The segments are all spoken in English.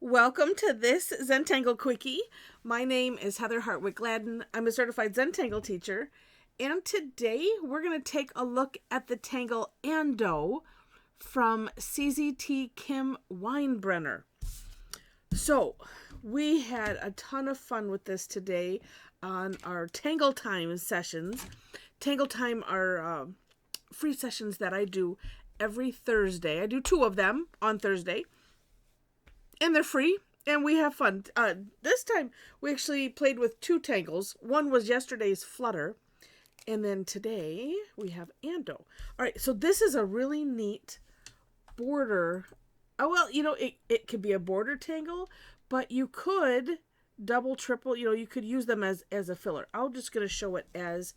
Welcome to this Zentangle Quickie. My name is Heather Hartwick Gladden. I'm a Certified Zentangle Teacher. And today we're going to take a look at the tangle Ando from CZT Kim Winebrenner. So we had a ton of fun with this today on our Tangle Time sessions. Tangle Time are free sessions that I do every Thursday. I do 2 of them on Thursday. And they're free, and we have fun. This time, we actually played with 2 tangles. One was yesterday's Flutter, and then today we have Ando. All right, so this is a really neat border. Oh, well, it could be a border tangle, but you could double, triple, you could use them as a filler. I'm just going to show it as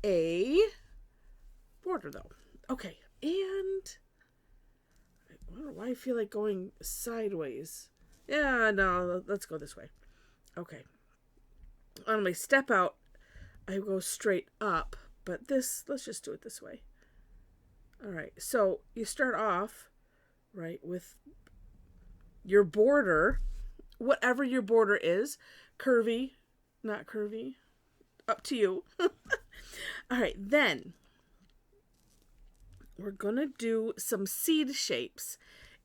a border, though. Okay, and I don't know why I feel like going sideways. Yeah, no, let's go this way. Okay. On my step out, I go straight up, but let's just do it this way. All right, so you start off, right, with your border, whatever your border is, curvy, not curvy, up to you. All right, then we're going to do some seed shapes.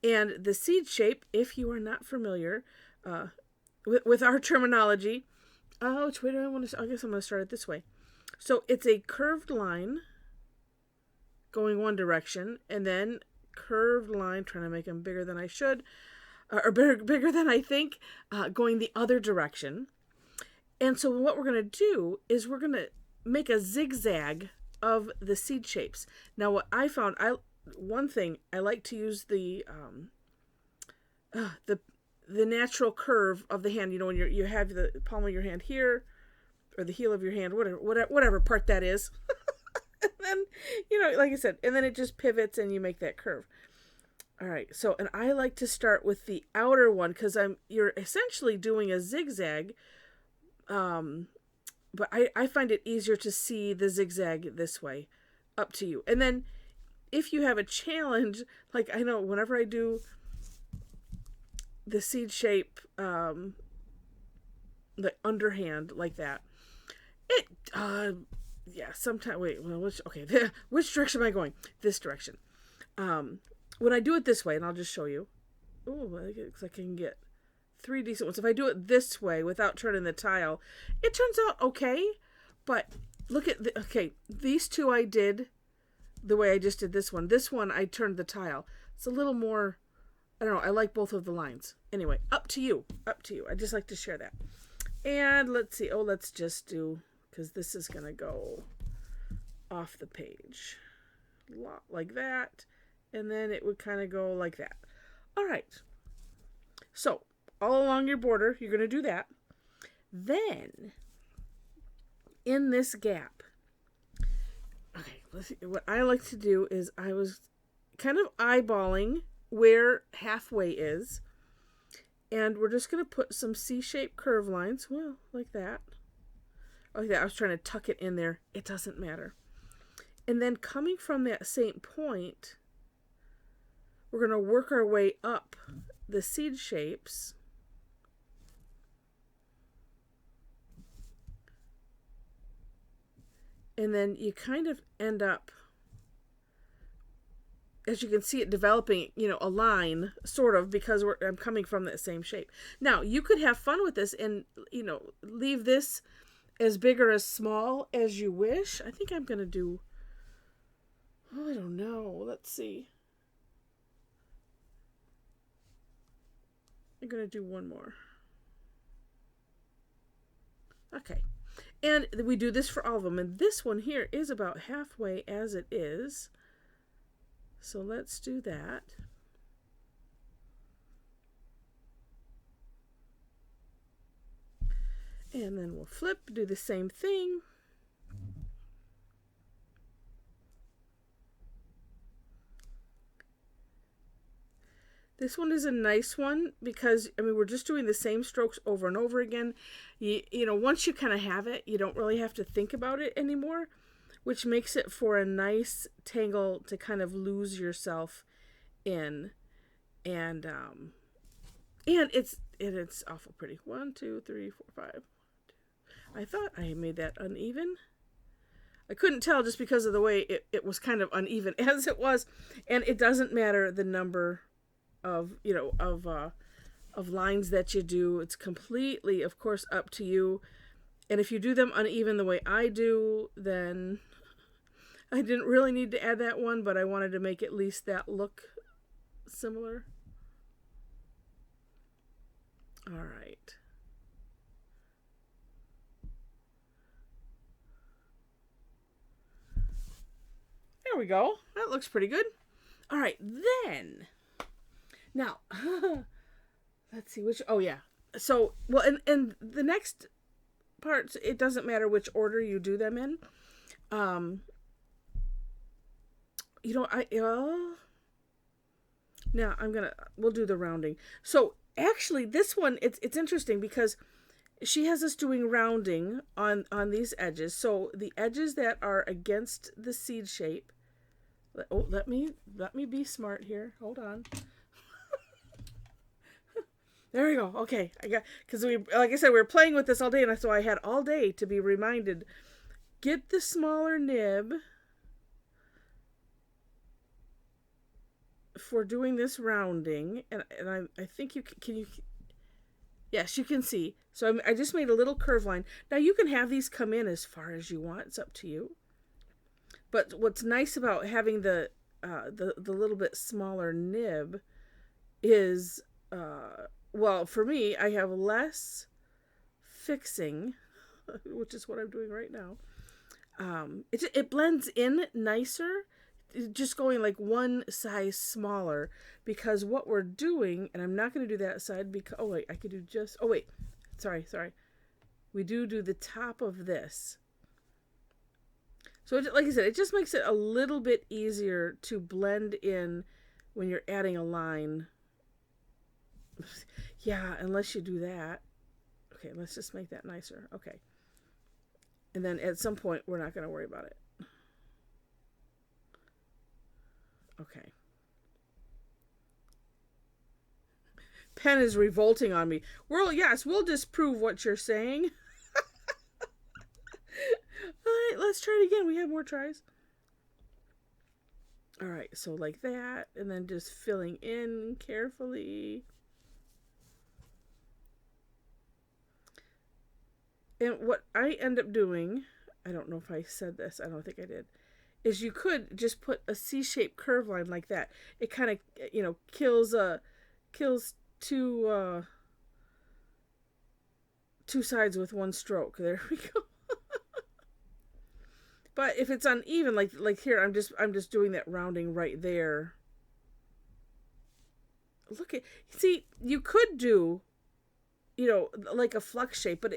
And the seed shape, if you are not familiar with our terminology, which way do I want to? I guess I'm going to start it this way. So it's a curved line going one direction, and then curved line, trying to make them bigger than I should, or bigger than I think, going the other direction. And so what we're going to do is we're going to make a zigzag of the seed shapes. Now, what I found, one thing I like to use the natural curve of the hand. When you have the palm of your hand here, or the heel of your hand, whatever part that is. And then like I said, and then it just pivots and you make that curve. All right. So, and I like to start with the outer one because you're essentially doing a zigzag. But I find it easier to see the zigzag this way, up to you. And then if you have a challenge, like I know whenever I do the seed shape, the underhand like that, sometimes, which direction am I going? This direction. When I do it this way, and I'll just show you. Oh, I can get 3 decent ones. If I do it this way without turning the tile, it turns out okay. But look at these 2 I did the way I just did this one. This one I turned the tile. It's a little more, I don't know, I like both of the lines. Anyway, up to you. I just like to share that. And let's see. Let's just do, because this is going to go off the page. Like that. And then it would kind of go like that. All right. So, all along your border, you're going to do that. Then, in this gap, okay, let's see. What I like to do is I was kind of eyeballing where halfway is. And we're just going to put some C-shaped curve lines. Well, like that. Like that. I was trying to tuck it in there. It doesn't matter. And then coming from that same point, we're going to work our way up the seed shapes. And then you kind of end up, as you can see it developing, a line, sort of, because I'm coming from that same shape. Now, you could have fun with this and, leave this as big or as small as you wish. I think I'm going to do, I don't know. Let's see. I'm going to do one more. Okay. And we do this for all of them. And this one here is about halfway as it is. So let's do that. And then we'll flip, do the same thing. This one is a nice one because, we're just doing the same strokes over and over again. Once you kind of have it, you don't really have to think about it anymore, which makes it for a nice tangle to kind of lose yourself in. And And it's awful pretty. 1, 2, 3, 4, 5. I thought I made that uneven. I couldn't tell just because of the way it was kind of uneven as it was. And it doesn't matter the number of, of lines that you do. It's completely, of course, up to you. And if you do them uneven the way I do, then I didn't really need to add that one, but I wanted to make at least that look similar. All right. There we go. That looks pretty good. All right, then. Now, let's see which. Oh, yeah. So, well, and the next parts, it doesn't matter which order you do them in. Now we'll do the rounding. So, actually, this one, it's interesting because she has us doing rounding on these edges. So, the edges that are against the seed shape. Oh, let me be smart here. Hold on. There we go. Okay, because like I said, we were playing with this all day, and so I had all day to be reminded. Get the smaller nib for doing this rounding, and I think you can. Yes, you can see. So I just made a little curve line. Now you can have these come in as far as you want. It's up to you. But what's nice about having the little bit smaller nib is, well, for me, I have less fixing, which is what I'm doing right now. It blends in nicer, just going like one size smaller, because what we're doing, and I'm not going to do that side because, oh wait, I could do just, oh wait, sorry. We do the top of this. So, like I said, it just makes it a little bit easier to blend in when you're adding a line. Yeah, unless you do that. Okay, let's just make that nicer. Okay. And then at some point, we're not going to worry about it. Okay. Pen is revolting on me. Well, yes, we'll disprove what you're saying. All right, let's try it again. We have more tries. All right, so like that, and then just filling in carefully. And what I end up doing, I don't know if I said this, I don't think I did, is you could just put a C-shaped curve line like that. It kind of, kills two sides with one stroke. There we go. But if it's uneven, like here, I'm just doing that rounding right there. See, you could do, like a flux shape, but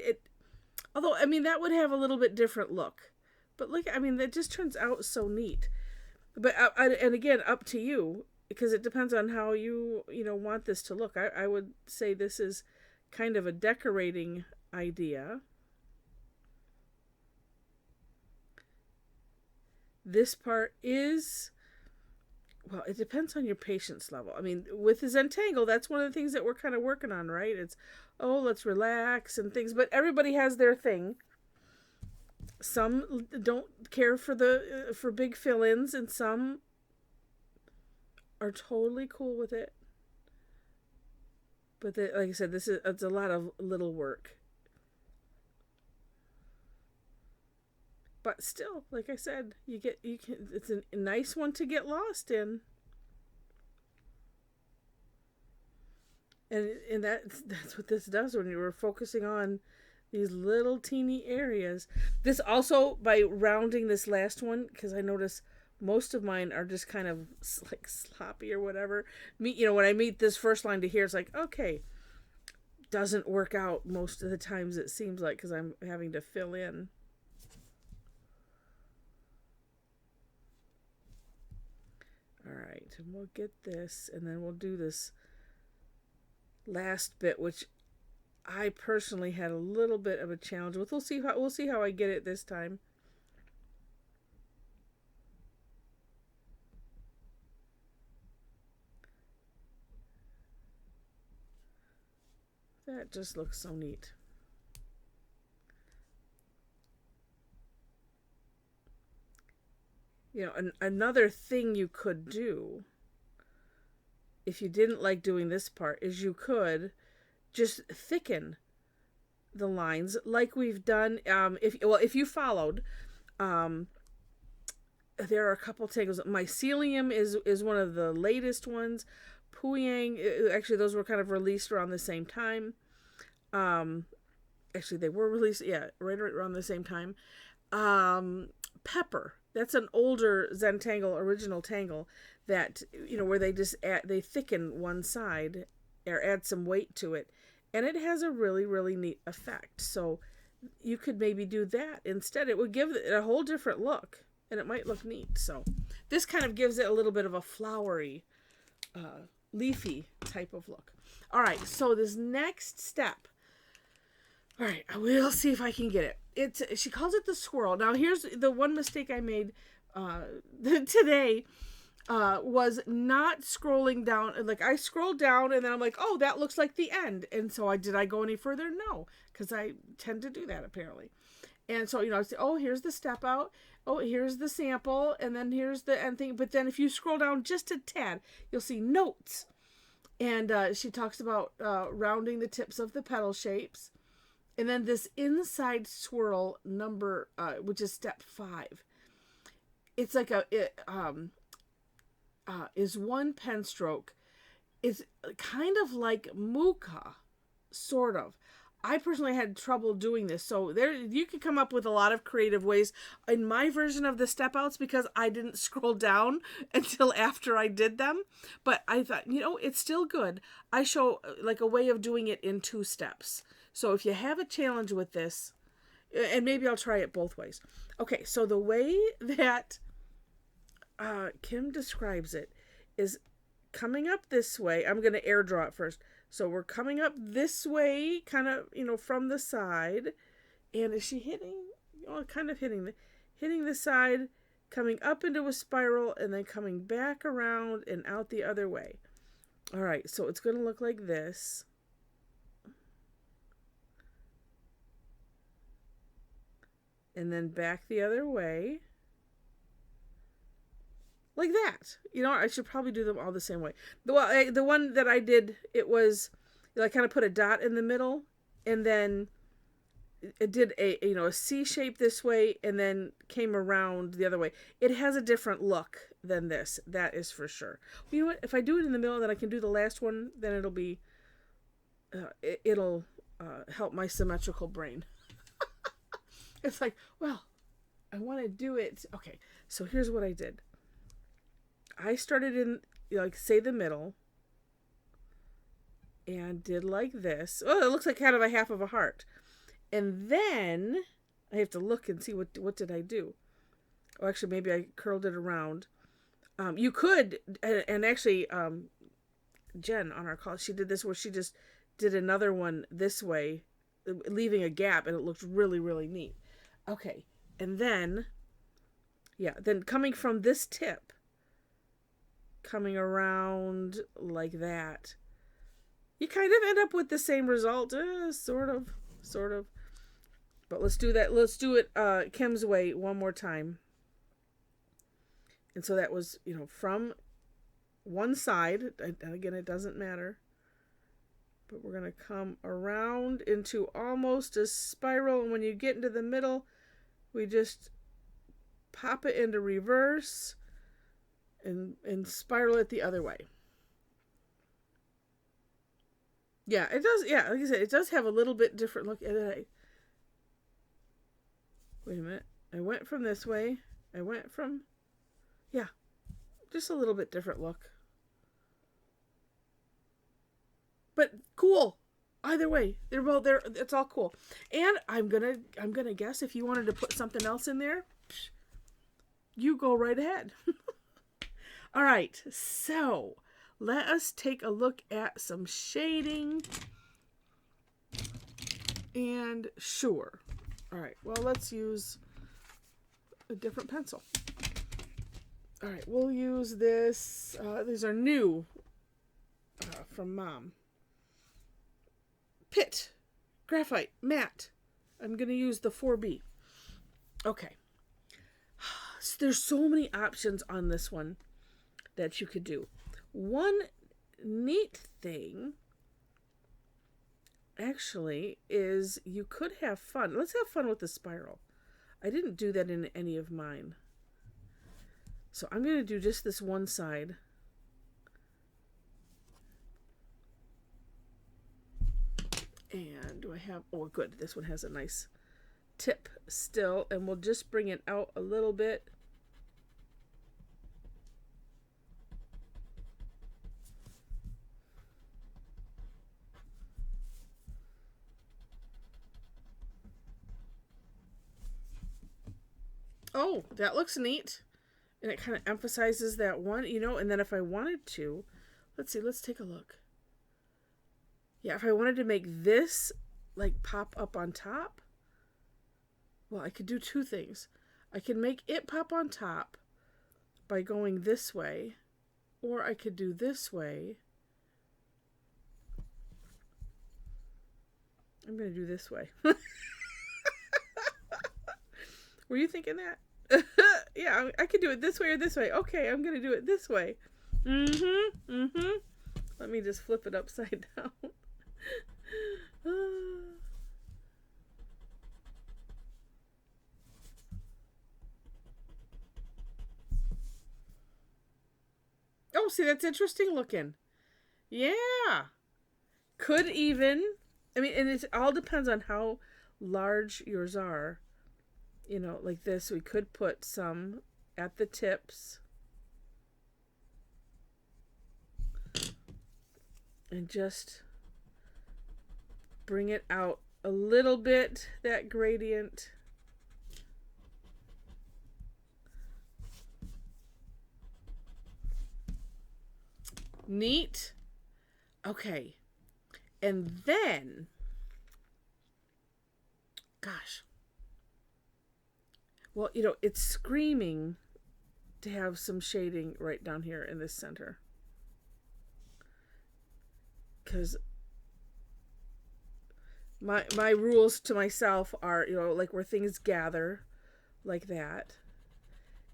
although, I mean, that would have a little bit different look. But look, I mean, that just turns out so neat. But, and again, up to you, because it depends on how you want this to look. I would say this is kind of a decorating idea. This part is, well, it depends on your patience level. I mean, with the Zentangle, that's one of the things that we're kind of working on, right? It's, let's relax and things, but everybody has their thing. Some don't care for big fill-ins, and some are totally cool with it. But like I said, it's a lot of little work. But still, like I said, it's a nice one to get lost in. And that's what this does when you were focusing on these little teeny areas. This also, by rounding this last one, because I notice most of mine are just kind of like sloppy or whatever. When I meet this first line to here, it's like, okay, doesn't work out most of the times, it seems like, because I'm having to fill in. All right, and we'll get this, and then we'll do this last bit, which I personally had a little bit of a challenge with. We'll see how I get it this time. That just looks so neat. You know, another thing you could do, if you didn't like doing this part, is you could just thicken the lines like we've done. If you followed, there are a couple tangles. Mycelium is one of the latest ones. Puyang, actually, those were kind of released around the same time. Actually, they were released, right around the same time. Pepper, that's an older Zentangle, original tangle, that, where they just they thicken one side or add some weight to it, and it has a really, really neat effect. So you could maybe do that instead. It would give it a whole different look, and it might look neat. So this kind of gives it a little bit of a flowery, leafy type of look. All right, so this next step. All right, I will see if I can get it. She calls it the swirl. Now, here's the one mistake I made today. Was not scrolling down. Like, I scrolled down and then I'm like, oh, that looks like the end. And so did I go any further? No, because I tend to do that apparently. And so, I say, oh, here's the step out. Oh, here's the sample. And then here's the end thing. But then if you scroll down just a tad, you'll see notes. And she talks about rounding the tips of the petal shapes. And then this inside swirl number, which is step 5. It's like is one pen stroke. It's kind of like muka, sort of. I personally had trouble doing this, so there you could come up with a lot of creative ways in my version of the step outs, because I didn't scroll down until after I did them. But I thought, it's still good. I show like a way of doing it in 2 steps. So if you have a challenge with this, and maybe I'll try it both ways. Okay, so the way that Kim describes it is coming up this way. I'm going to air draw it first. So we're coming up this way, kind of, from the side. And is she hitting? Kind of hitting the side, coming up into a spiral, and then coming back around and out the other way. All right, so it's going to look like this. And then back the other way. Like that. I should probably do them all the same way. The one that I did, it was, I kind of put a dot in the middle, and then it did a C shape this way, and then came around the other way. It has a different look than this. That is for sure. Well, you know what? If I do it in the middle, then I can do the last one. Then it'll be, it'll help my symmetrical brain. It's like, well, I want to do it. Okay, so here's what I did. I started in, say the middle, and did like this. Oh, it looks like kind of a half of a heart. And then I have to look and see what did I do. Oh, actually, maybe I curled it around. You could, and actually, Jen on our call, she did this where she just did another one this way, leaving a gap, and it looked really, really neat. Okay, and then, then coming from this tip, coming around like that, you kind of end up with the same result, sort of. But let's do that. Let's do it Kim's way one more time. And so that was, from one side, and again, it doesn't matter, but we're going to come around into almost a spiral, and when you get into the middle, we just pop it into reverse and spiral it the other way. Yeah, it does. Yeah, like I said, it does have a little bit different look. Wait a minute. I went from this way. Just a little bit different look. But cool. Either way, they're both there. It's all cool. And I'm gonna guess if you wanted to put something else in there, you go right ahead. All right, so let us take a look at some shading. And sure. All right, well, let's use a different pencil. All right, we'll use this. These are new from Mom. Pit, graphite, matte. I'm going to use the 4B. Okay. So there's so many options on this one that you could do. One neat thing actually is you could have fun. Let's have fun with the spiral. I didn't do that in any of mine. So I'm going to do just this one side. And do I have, oh good, this one has a nice tip still, and we'll just bring it out a little bit. Oh, that looks neat. And it kind of emphasizes that one, you know, and then if I wanted to, let's see, let's take a look. Yeah, if I wanted to make this like pop up on top, well, I could do two things. I could make it pop on top by going this way, or I could do this way. I'm going to do this way. Were you thinking that? Yeah, I could do it this way or this way. Okay, I'm going to do it this way. Let me just flip it upside down. Oh, see, that's interesting looking. Yeah. Could even, I mean, and it all depends on how large yours are. You know, like this, we could put some at the tips. And just bring it out a little bit, that gradient. Neat. Okay. And then, gosh. Well, you know, it's screaming to have some shading right down here in this center. Because my rules to myself are, you know, like where things gather like that.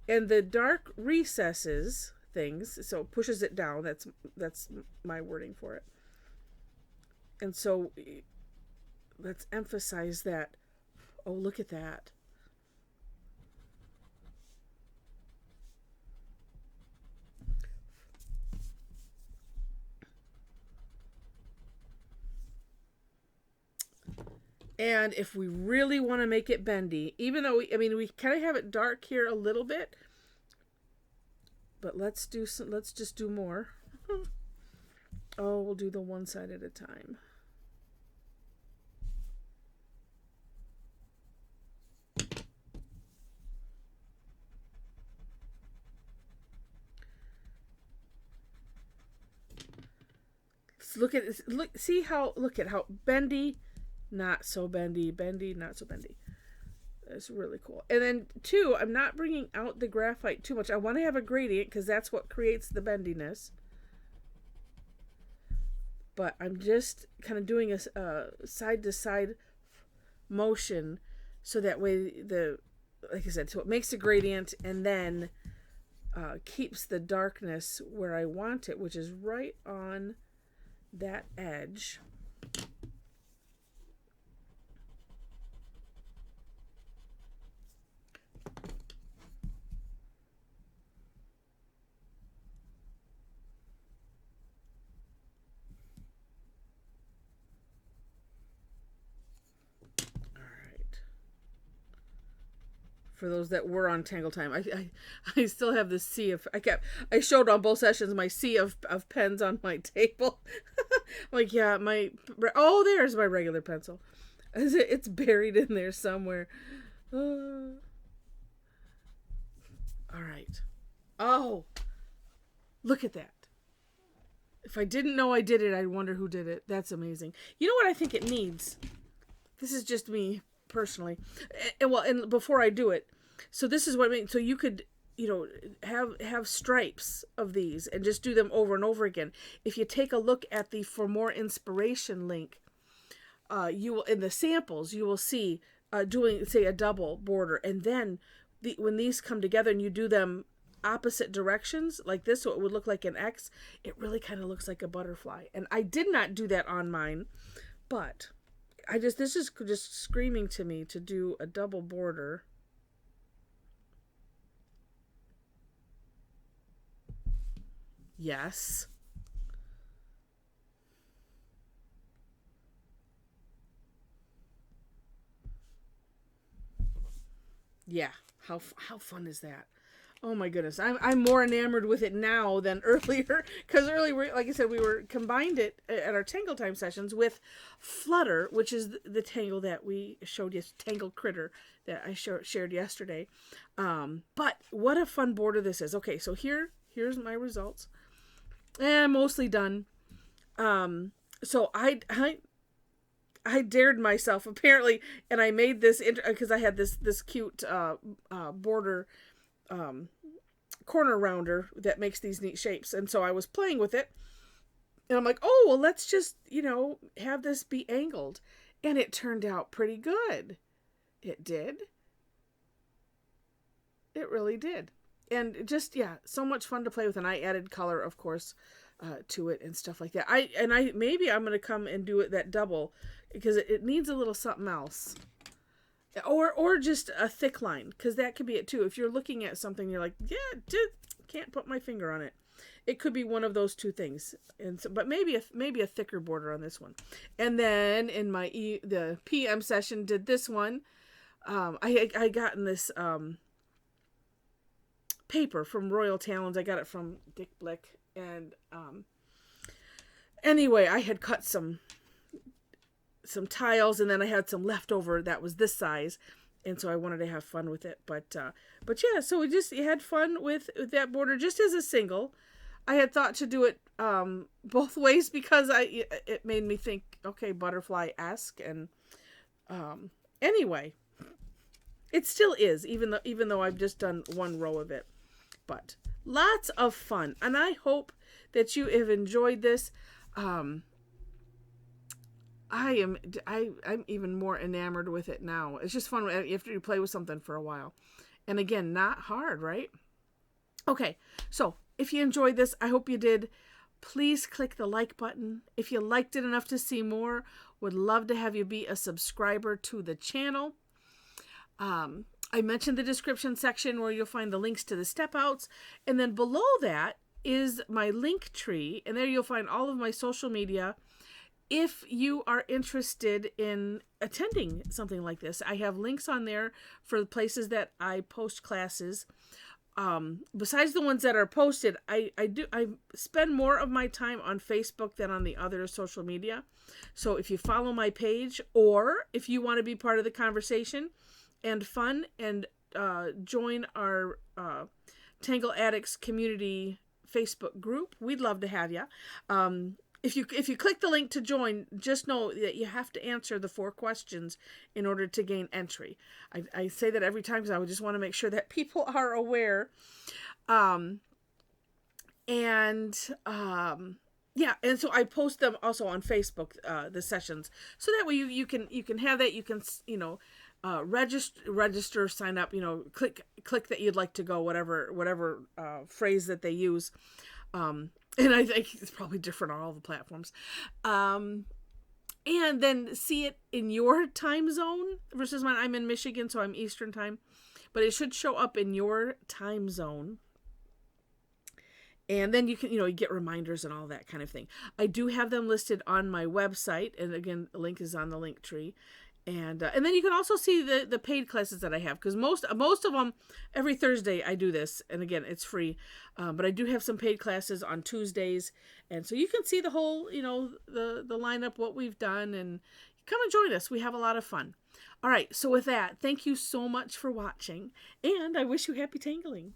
And the dark recesses things, so it pushes it down. That's my wording for it. And so let's emphasize that. Oh, look at that. And if we really want to make it bendy, even though we kind of have it dark here a little bit, but let's just do more. Oh, we'll do the one side at a time. Look at this. Look at how bendy, not so bendy, bendy, not so bendy. That's really cool. And then two, I'm not bringing out the graphite too much. I want to have a gradient because that's what creates the bendiness. But I'm just kind of doing a side to side motion so that way like I said, so it makes a gradient and then keeps the darkness where I want it, which is right on that edge. For those that were on Tangle Time, I still have this sea of, I showed on both sessions my sea of pens on my table. Like, yeah, there's my regular pencil. It's buried in there somewhere. All right. Oh, look at that. If I didn't know I did it, I'd wonder who did it. That's amazing. You know what I think it needs? This is just me personally. And before I do it, so this is what I mean. So you could, have stripes of these and just do them over and over again. If you take a look at the For More Inspiration link, you will, in the samples, you will see doing, say, a double border, and then when these come together and you do them opposite directions like this, so it would look like an X, it really kind of looks like a butterfly. And I did not do that on mine, but this is just screaming to me to do a double border. Yes. Yeah. How fun is that? Oh my goodness, I'm more enamored with it now than earlier, because earlier, like I said, we were combined it at our Tangle Time sessions with Flutter, which is the tangle that we showed you, Tangle Critter that I shared yesterday. But what a fun border this is. Okay, so here's my results. I'm mostly done. So I dared myself apparently, and I made this because I had this cute border corner rounder that makes these neat shapes, and so I was playing with it, and I'm like, oh well, let's just have this be angled, and it turned out pretty good. It did. It really did. And just, so much fun to play with, and I added color, of course, to it and stuff like that. Maybe I'm gonna come and do it that double, because it needs a little something else. Or just a thick line, because that could be it too. If you're looking at something, you're like, can't put my finger on it. It could be one of those two things. And so, but maybe a thicker border on this one. And then in the PM session, did this one. I gotten this paper from Royal Talons. I got it from Dick Blick, and anyway, I had cut some tiles, and then I had some leftover that was this size, and so I wanted to have fun with it. But yeah, so we had fun with that border just as a single. I had thought to do it both ways, because it made me think, okay, butterfly-esque, and anyway, it still is, even though I've just done one row of it. But lots of fun, and I hope that you have enjoyed this. I'm even more enamored with it now. It's just fun after you play with something for a while. And again, not hard, right? Okay, so if you enjoyed this, I hope you did. Please click the like button. If you liked it enough to see more, would love to have you be a subscriber to the channel. I mentioned the description section where you'll find the links to the step outs. And then below that is my link tree. And there you'll find all of my social media. If you are interested in attending something like this, I have links on there for the places that I post classes. Besides the ones that are posted, I spend more of my time on Facebook than on the other social media. So if you follow my page, or if you want to be part of the conversation and fun, and join our Tangle Addicts community Facebook group, we'd love to have you. If you click the link to join, just know that you have to answer the 4 questions in order to gain entry. I say that every time, because I would just want to make sure that people are aware. And so I post them also on Facebook, the sessions, so that way you can have that. You can register, sign up. Click that you'd like to go, whatever phrase that they use. And I think it's probably different on all the platforms. And then see it in your time zone versus mine. I'm in Michigan, so I'm Eastern time. But it should show up in your time zone. And then you can, you get reminders and all that kind of thing. I do have them listed on my website. And again, the link is on the link tree. And then you can also see the paid classes that I have, because most of them, every Thursday I do this, and again, it's free. But I do have some paid classes on Tuesdays, and so you can see the whole, the lineup, what we've done, and come and join us. We have a lot of fun. All right, so with that, thank you so much for watching, and I wish you happy tangling.